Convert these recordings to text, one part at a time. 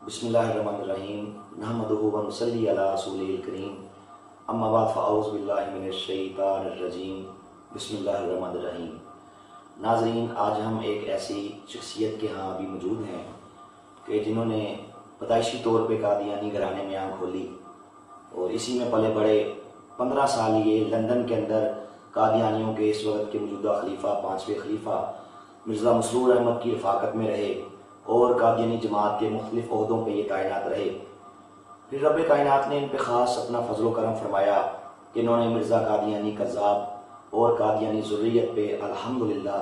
بسم اللہ الرحمن الرحیم نحمدہ و نصلی علی رسولہ الکریم اما بعد فاعوذ باللہ من الشیطان الرجیم بسم اللہ الرحمن الرحیم۔ ناظرین، آج ہم ایک ایسی شخصیت کے ہاں بھی موجود ہیں کہ جنہوں نے پیدائشی طور پہ قادیانی گھرانے میں آنکھ کھولی اور اسی میں پلے بڑے 15 سال یہ لندن کے اندر قادیانیوں کے اس وقت کے موجودہ خلیفہ 5ویں خلیفہ مرزا مسرور احمد کی رفاقت میں رہے اور قادیانی جماعت کے مختلف عہدوں پہ یہ تعینات رہے۔ پھر رب کائنات نے ان پہ خاص اپنا فضل و کرم فرمایا کہ انہوں نے مرزا قادیانی کذاب اور قادیانی ذریت پہ الحمدللہ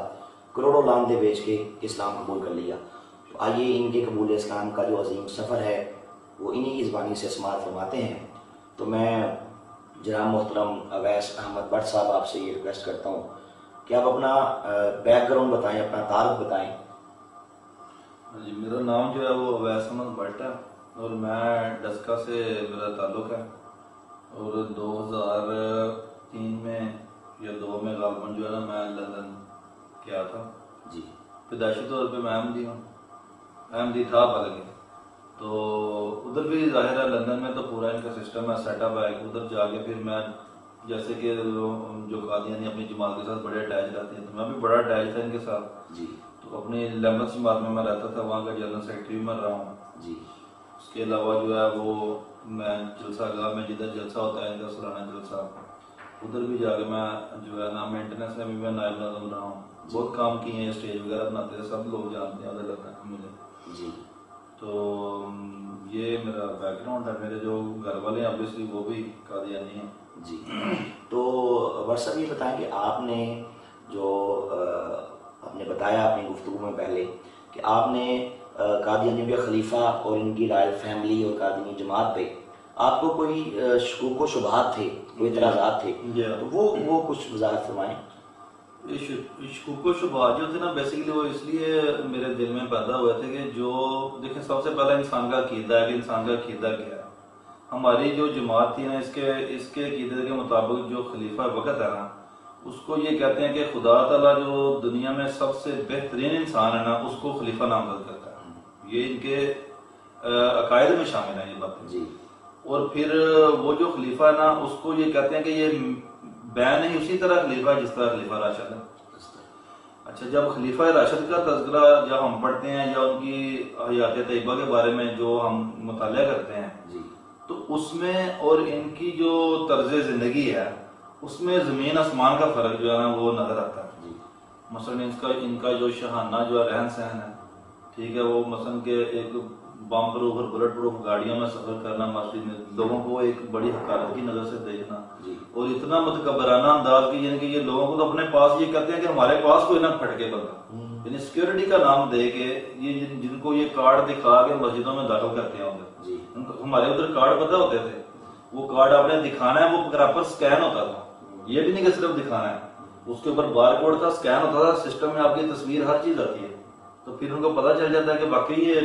کروڑوں لاندے بیچ کے اسلام قبول کر لیا۔ تو آئیے ان کے قبول اسلام کا جو عظیم سفر ہے وہ انہی کی زبانی سے سماعت فرماتے ہیں۔ تو میں جناب محترم اویس احمد بٹ صاحب آپ سے یہ ریکویسٹ کرتا ہوں کہ آپ اپنا بیک گراؤنڈ بتائیں، اپنا تعارف بتائیں۔ جی، میرا نام جو ہے وہ اویس احمد بٹ ہے اور میں ڈسکا سے میرا تعلق ہے اور 2003 میں یا 2 میں غالباً جو ہے نا میں لندن گیا تھا۔ جی، پیدائشی طور پہ میں احمدی ہوں، احمدی تھا بلکہ، تو ادھر بھی ظاہر ہے لندن میں تو پورا ان کا سسٹم ہے، سیٹ اپ ہے۔ ادھر جا کے پھر میں جیسے کہ جو قادیانی اپنی جماعت کے ساتھ بڑے اٹیچ رہتے ہیں تو میں بھی بڑا اٹیچ تھا ان کے ساتھ۔ جی، تو اپنی لیمبس جماعت میں رہتا تھا، وہاں کا جنرل سیکرٹری بھی میں رہا ہوں۔ جی، اس کے علاوہ جو ہے وہ میں جلسہ گاہ میں جدھر جلسہ ہوتا ہے ان کا سالانہ جلسہ، ادھر بھی جا کے میں جو ہے نا مینٹیننس میں بھی میں نائب ناظم رہا ہوں۔ بہت کام کیے ہیں، اسٹیج وغیرہ بناتے ہیں، سب لوگ جانتے ہیں، ادھر لگتا ہے مجھے۔ جی، تو یہ میرا بیک گراؤنڈ ہے۔ میرے جو گھر والے ہیں obviously وہ بھی قادیانی ہیں۔ جی، تو ورثہ یہ بتائیں کہ آپ نے جو آپ نے بتایا اپنی گفتگو میں پہلے کہ آپ نے قادیانیوں کے خلیفہ اور ان کی رائل فیملی اور قادیانی جماعت پہ آپ کو کوئی شکوک و شبہات تھے، کوئی اعتراضات تھے، تو وہ کچھ وضاحت فرمائیں۔ شکوک و شبہات جو تھے نا بیسیکلی وہ اس لیے میرے دل میں پیدا ہوئے تھے کہ جو دیکھیں سب سے پہلا انسان کا عقیدہ ہے کہ انسان کا عقیدہ کیا ہے۔ ہماری جو جماعت تھی نا اس کے عقیدے کے مطابق جو خلیفہ وقت ہے نا اس کو یہ کہتے ہیں کہ خدا تعالیٰ جو دنیا میں سب سے بہترین انسان ہے نا اس کو خلیفہ نامزد کرتا ہے۔ یہ ان کے عقائد میں شامل ہیں یہ باتیں۔ جی، اور پھر وہ جو خلیفہ ہے نا اس کو یہ کہتے ہیں کہ یہ بیان نہیں اسی طرح خلیفہ ہے جس طرح خلیفہ راشد ہے۔ اچھا، جب خلیفہ راشد کا تذکرہ جب ہم پڑھتے ہیں یا ان کی حیات طیبہ کے بارے میں جو ہم مطالعہ کرتے ہیں تو اس میں اور ان کی جو طرز زندگی ہے اس میں زمین آسمان کا فرق جو ہے نا وہ نظر آتا ہے۔ مثلا ان کا جو شاہانہ جو ہے رہن سہن ہے، ٹھیک ہے، وہ مثلا کہ ایک بم پروف اور بلٹ پروف گاڑیوں میں سفر کرنا، مسجد میں لوگوں کو ایک بڑی حقارت کی نظر سے دیکھنا، اور اتنا متکبرانہ انداز کی یعنی کہ یہ لوگوں کو تو اپنے پاس یہ کہتے ہیں کہ ہمارے پاس کوئی نہ پھٹکے بندہ، یعنی سیکورٹی کا نام دے کے یہ جن کو یہ کارڈ دکھا کے مسجدوں میں داخل کرتے ہوں گے۔ ہمارے ادھر کارڈ پتہ ہوتے تھے، وہ کارڈ آپ نے دکھانا ہے، وہ پراپر سکین ہوتا تھا، یہ بھی نہیں کہ صرف دکھانا ہے، اس کے اوپر بار کوڈ تھا، سکین ہوتا تھا، سسٹم میں آپ کی تصویر ہر چیز آتی ہے، تو پھر ان کو پتہ چل جاتا ہے کہ واقعی یہ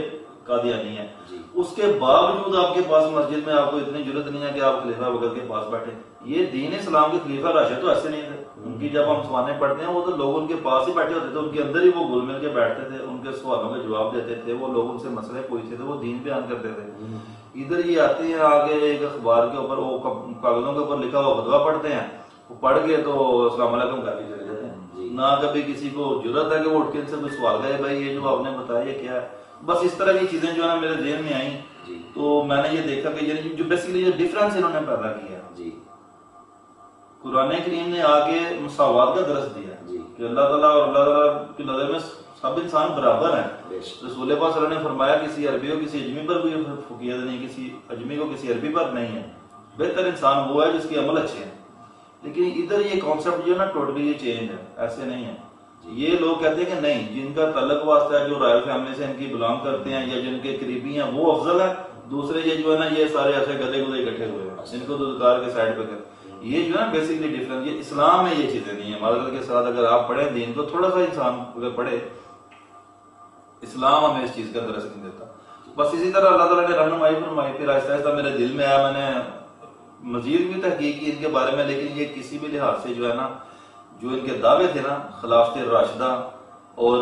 قادیانی ہے۔ اس کے باوجود آپ کے پاس مسجد میں آپ کو اتنی ضرورت نہیں ہے کہ آپ خلیفہ وقت کے پاس بیٹھے۔ یہ دین اسلام کے خلیفہ راشد تو ایسے نہیں تھے، ان کی جب ہم سوانے پڑھتے ہیں وہ تو لوگ ان کے پاس ہی بیٹھے ہوتے تھے، ان کے اندر ہی وہ گل مل کے بیٹھتے تھے، ان کے سوالوں کے جواب دیتے تھے، وہ لوگ ان سے مسئلے پوچھتے تھے، وہ دین بیان کرتے تھے۔ ادھر یہ آتے ہیں آگے ایک اخبار کے اوپر وہ کاغذوں کے اوپر لکھا ہوا فتویٰ پڑھتے ہیں، وہ پڑھ کے تو السلام علیکم کر کے چلے جاتے ہیں، نہ کبھی کسی کو ضرورت ہے کہ وہ اٹھ کے ان سے کوئی سوال کرے بھائی یہ جو آپ نے بتایا یہ کیا ہے۔ بس اس طرح کی چیزیں جو ہے نا میرے ذہن میں آئیں تو میں نے یہ دیکھا کہ یعنی جو بیسیکلی جو ڈفرینس انہوں نے پیدا کیا، قرآن کریم نے آگے مساوات کا درس دیا کہ اللہ تعالیٰ اور اللہ تعالیٰ کی نظر میں سب انسان برابر ہیں۔ رسول پاک صلی اللہ علیہ وسلم نے فرمایا کسی عربی کو کسی اجمی پر کوئی فوقیت نہیں، کسی اجمی کو کسی عربی پر نہیں ہے، بہتر انسان وہ ہے جس کے عمل اچھے ہیں۔ لیکن ادھر یہ کانسیپٹ جو ہے نا ٹوٹلی یہ چینج ہے، ایسے نہیں ہے۔ یہ لوگ کہتے ہیں کہ نہیں، جن کا تعلق واسطہ ہے جو رائل فیملی سے ان کی بلانگ کرتے ہیں یا جن کے قریبی ہیں وہ افضل ہے، دوسرے یہ جو ہے نا یہ سارے ایسے گدے گدے اکٹھے ہوئے ہیں، ان کو تو ذکار کے سائڈ پہ کر، یہ جو ہے نا بیسیکلی ڈفرنس۔ یہ اسلام میں یہ چیزیں نہیں ہیں۔ معذرت کے ساتھ اگر آپ پڑھیں دین کو تھوڑا سا انسان اگر پڑھے، اسلام ہمیں اس چیز کا درس نہیں دیتا۔ بس اسی طرح اللہ تعالیٰ نے رہنمائی فرمائی، پھر آہستہ آہستہ میرے دل میں آیا، میں نے مزید بھی تحقیق کی ان کے بارے میں، لیکن یہ کسی بھی لحاظ سے جو ہے نا جو ان کے دعوے تھے نا خلافت راشدہ اور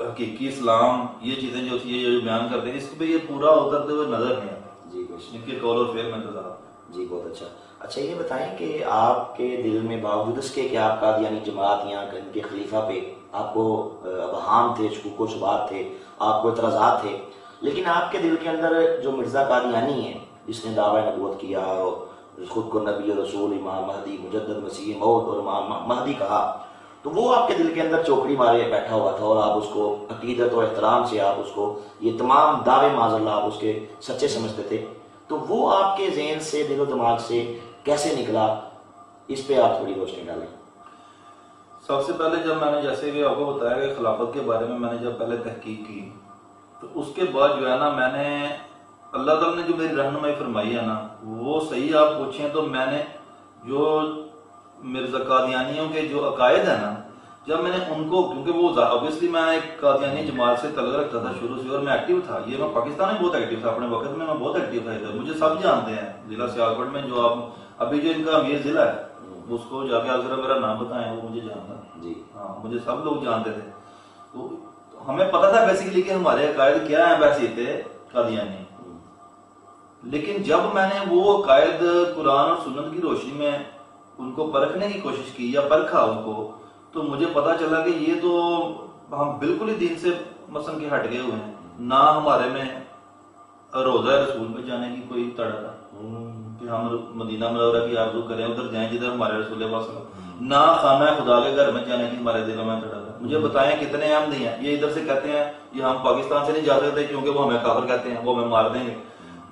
حقیقی اسلام، یہ چیزیں جو تھی یہ بیان کرتے ہیں، اس پہ یہ پورا اترتے ہوئے نظر نہیں آتا جی ان کے قول اور فعل میں تضاد۔ جی بہت اچھا۔ اچھا یہ بتائیں کہ آپ کے دل میں باوجود اس کے کہ آپ قادیانی جماعت یا ان کے خلیفہ پہ آپ کو ابہام تھے، شکوک و شبہات تھے، آپ کو اعتراضات تھے، لیکن آپ کے دل کے اندر جو مرزا قادیانی ہے جس نے دعویٰ نبوت کیا اور خود کو نبی رسول، امام مہدی، مجدد مسیح موعود اور امام مہدی کہا، تو وہ آپ کے دل کے اندر چوکڑی مارے بیٹھا ہوا تھا، اور آپ اس کو عقیدت و احترام سے آپ اس کو یہ تمام دعوے معاذ اللہ آپ اس کے سچے سمجھتے تھے، تو وہ آپ کے ذہن سے، دل و دماغ سے کیسے نکلا؟ اس پہ آپ تھوڑی روشنی ڈالیں۔ سب سے پہلے جب میں نے جیسے کہ آپ کو بتایا کہ خلافت کے بارے میں نے جب پہلے تحقیق کی، تو اس کے بعد جو ہے نا میں نے اللہ تعالیٰ نے جو میری رہنمائی فرمائی ہے نا وہ صحیح آپ پوچھیں تو میں نے جو مرزا قادیانیوں کے جو عقائد ہیں نا، جب میں نے ان کو، کیونکہ وہ اوبیسلی میں ایک قادیانی جماعت سے تعلق رکھتا تھا شروع سے، اور میں ایکٹیو تھا، یہ میں پاکستان میں بہت ایکٹیو تھا، اپنے وقت میں بہت ایکٹیو تھا ادھر، مجھے سب جانتے ہیں ضلع سیالکوٹ میں، جو آپ ابھی جو ان کا امیر ضلع ہے اس کو جا کے اگر میرا نام بتائیں وہ مجھے جانتا جی ہاں، مجھے سب لوگ جانتے تھے، تو ہمیں پتا تھا بیسیکلی کہ ہمارے عقائد کیا ہیں ویسے تھے قادیانی، لیکن جب میں نے وہ عقائد قرآن اور سنت کی روشنی میں ان کو پرکھنے کی کوشش کی یا پرکھا ان کو، تو مجھے پتا چلا کہ یہ تو ہم بالکل ہی دین سے مثلا کے ہٹ گئے ہوئے ہیں، نہ ہمارے میں روزہ رسول پہ جانے کی کوئی تڑا تھا کہ ہم مدینہ منورہ کی آرزو کریں، ادھر جائیں جدھر ہمارے رسول اللہ صلی اللہ علیہ وسلم، نہ خانہ خدا کے گھر میں جانے کی ہمارے دلوں میں تڑا تھا۔ مجھے بتائیں کتنے احمدی ہیں یہ ادھر سے کہتے ہیں یہ ہم پاکستان سے نہیں جا سکتے کیونکہ وہ ہمیں کافر کہتے ہیں، وہ ہمیں مار دیں گے۔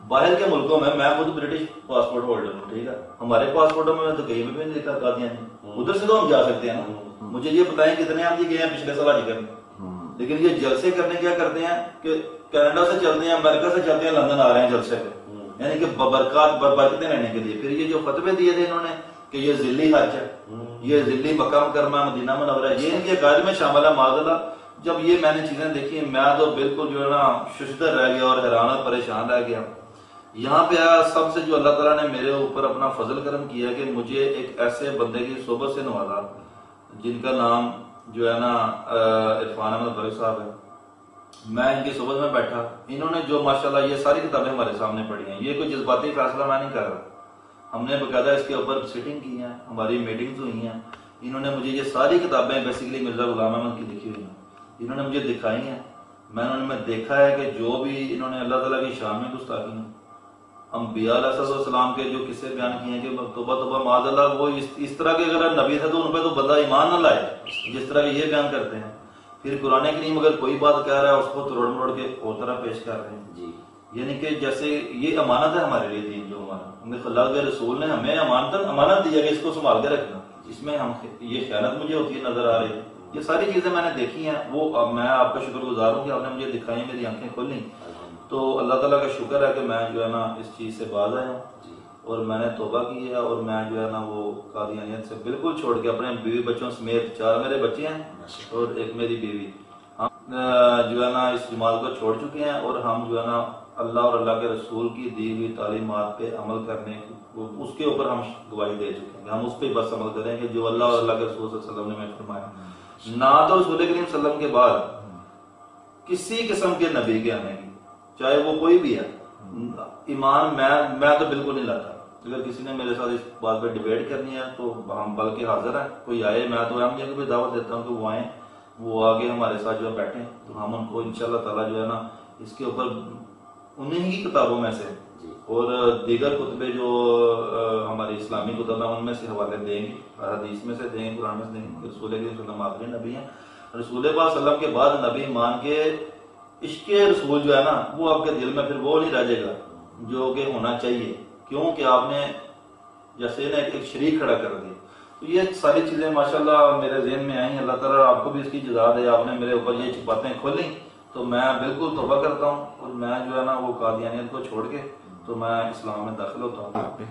باہر کے ملکوں میں خود برٹش پاسپورٹ ہولڈر ہوں، ٹھیک ہے، ہمارے پاسپورٹوں میں تو کہیں بھی نہیں لکھا قادیانی، ادھر سے تو ہم جا سکتے ہیں نا۔ مجھے یہ بتائیں کتنے احمدی گئے ہیں پچھلے سال حج کرنے، لیکن یہ جلسے کرنے کیا کرتے ہیں کہ کینیڈا سے چلتے ہیں، امریکہ سے چلتے ہیں، لندن آ رہے ہیں جلسے پہ، یعنی کہ برکتیں لینے کے لیے۔ پھر یہ جو فتوے دیے تھے انہوں نے کہ یہ ذلی حج ہے، یہ ذلی مقام کرما مدینہ منورہ ہے، یہ ان کے عقائد میں شامل ہے معاذ اللہ۔ جب یہ میں نے چیزیں دیکھی میں تو بالکل جو ہے نا ششدر رہ گیا اور حیران اور پریشان رہ گیا۔ یہاں پہ آیا سب سے جو اللہ تعالیٰ نے میرے اوپر اپنا فضل کرم کیا کہ مجھے ایک ایسے بندے کی صحبت سے نوازا جن کا نام جو ہے نا عرفان احمد برق صاحب ہے۔ میں ان کی صحبت میں بیٹھا، انہوں نے جو ماشاءاللہ یہ ساری کتابیں ہمارے سامنے پڑھی ہیں، یہ کوئی جذباتی فیصلہ میں نہیں کر رہا، ہم نے باقاعدہ اس کے اوپر سیٹنگ کی ہیں، ہماری میٹنگز ہوئی ہیں، انہوں نے مجھے یہ ساری کتابیں بیسیکلی مرزا غلام احمد کی لکھی ہوئی ہیں، انہوں نے مجھے دکھائی ہیں، میں نے دیکھا ہے کہ جو بھی انہوں نے اللہ تعالیٰ کی شان میں گستاخی ہیں، انبیاء علیہ السلام کے جو قصے بیان کیے ہیں کہ توبہ توبہ معاذ اللہ، وہ اس طرح کے اگر نبی تھے تو ان پہ تو بندہ ایمان نہ لائے جس طرح کہ یہ بیان کرتے ہیں۔ پھر قرآن کریم اگر کوئی بات کہہ رہا ہے اس کو تروڑ مروڑ کے اور طرح پیش کر رہے ہیں جی، یعنی کہ جیسے یہ امانت ہے ہمارے لیے دین، جو ہمارا اللہ کے رسول نے ہمیں امانت دیا کہ اس کو سنبھال کے رکھنا، اس میں ہم یہ خیانت مجھے ہوتی ہے نظر آ رہی ہے۔ یہ ساری چیزیں میں نے دیکھی ہیں، وہ میں آپ کا شکر گزار ہوں کہ آپ نے مجھے دکھائی، میری آنکھیں کھولیں، تو اللہ تعالیٰ کا شکر ہے کہ میں جو ہے نا اس چیز سے باز آیا ہوں اور میں نے توبہ کی ہے، اور میں جو ہے نا وہ قادیانیت سے بالکل چھوڑ کے اپنے بیوی بچوں سمیت، 4 میرے بچے ہیں اور 1 میری بیوی، ہم جو ہے نا اس جماعت کو چھوڑ چکے ہیں، اور ہم جو ہے نا اللہ اور اللہ کے رسول کی دی ہوئی تعلیمات پہ عمل کرنے اس کے اوپر ہم گواہی دے چکے ہیں، ہم اس پہ بس عمل کریں گے جو اللہ اور اللہ کے رسول صلی اللہ علیہ وسلم نے ہمیں فرمایا۔ نہ تو رسول کریم صلی اللہ علیہ وسلم کے بعد کسی قسم کے نبی کے آنے کی، چاہے وہ کوئی بھی ہے، ایمان میں تو بالکل نہیں لاتا۔ اگر کسی نے میرے ساتھ اس بات پہ ڈیبیٹ کرنی ہے تو ہم بلکہ حاضر ہیں، کوئی آئے، میں تو احمدیہ کو بھی دعوت دیتا ہوں کہ وہ آئیں، وہ آگے ہمارے ساتھ جو بیٹھیں، تو ہم ان کو انشاءاللہ تعالیٰ جو ہے نا اس کے اوپر انہیں کی کتابوں میں سے اور دیگر کتبے جو ہماری اسلامی کتب ہیں ان میں سے حوالے دیں گے، حدیث میں سے دیں گے، قرآن میں سے دیں گے۔ رسول کریم صلی اللہ علیہ وسلم آخری نبی ہیں، رسول پاک صلی اللہ علیہ وسلم کے بعد نبی مان کے عشق رسول جو ہے نا وہ آپ کے دل میں پھر وہ نہیں رہ جائے گا جو کہ ہونا چاہیے، کیوں کہ آپ نے جیسے نا ایک شریک کھڑا کر دیا۔ تو یہ ساری چیزیں ماشاءاللہ میرے ذہن میں آئیں، اللہ تعالیٰ آپ کو بھی اس کی جزا دے، آپ نے میرے اوپر یہ باتیں کھولیں تو میں بالکل توبہ کرتا ہوں، اور میں جو ہے نا وہ قادیانیت کو چھوڑ کے تو میں اسلام میں داخل ہوتا ہوں۔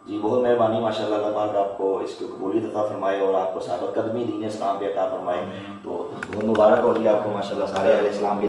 جی بہت مہربانی، ماشاءاللہ اللہ پاک آپ کو اس کی قبولیت عطا فرمائے اور آپ کو ثابت قدمی دین اسلام پہ عطا فرمائے، تو بہت مبارک ہو گیا آپ کو ماشاءاللہ سارے اہل اسلام کے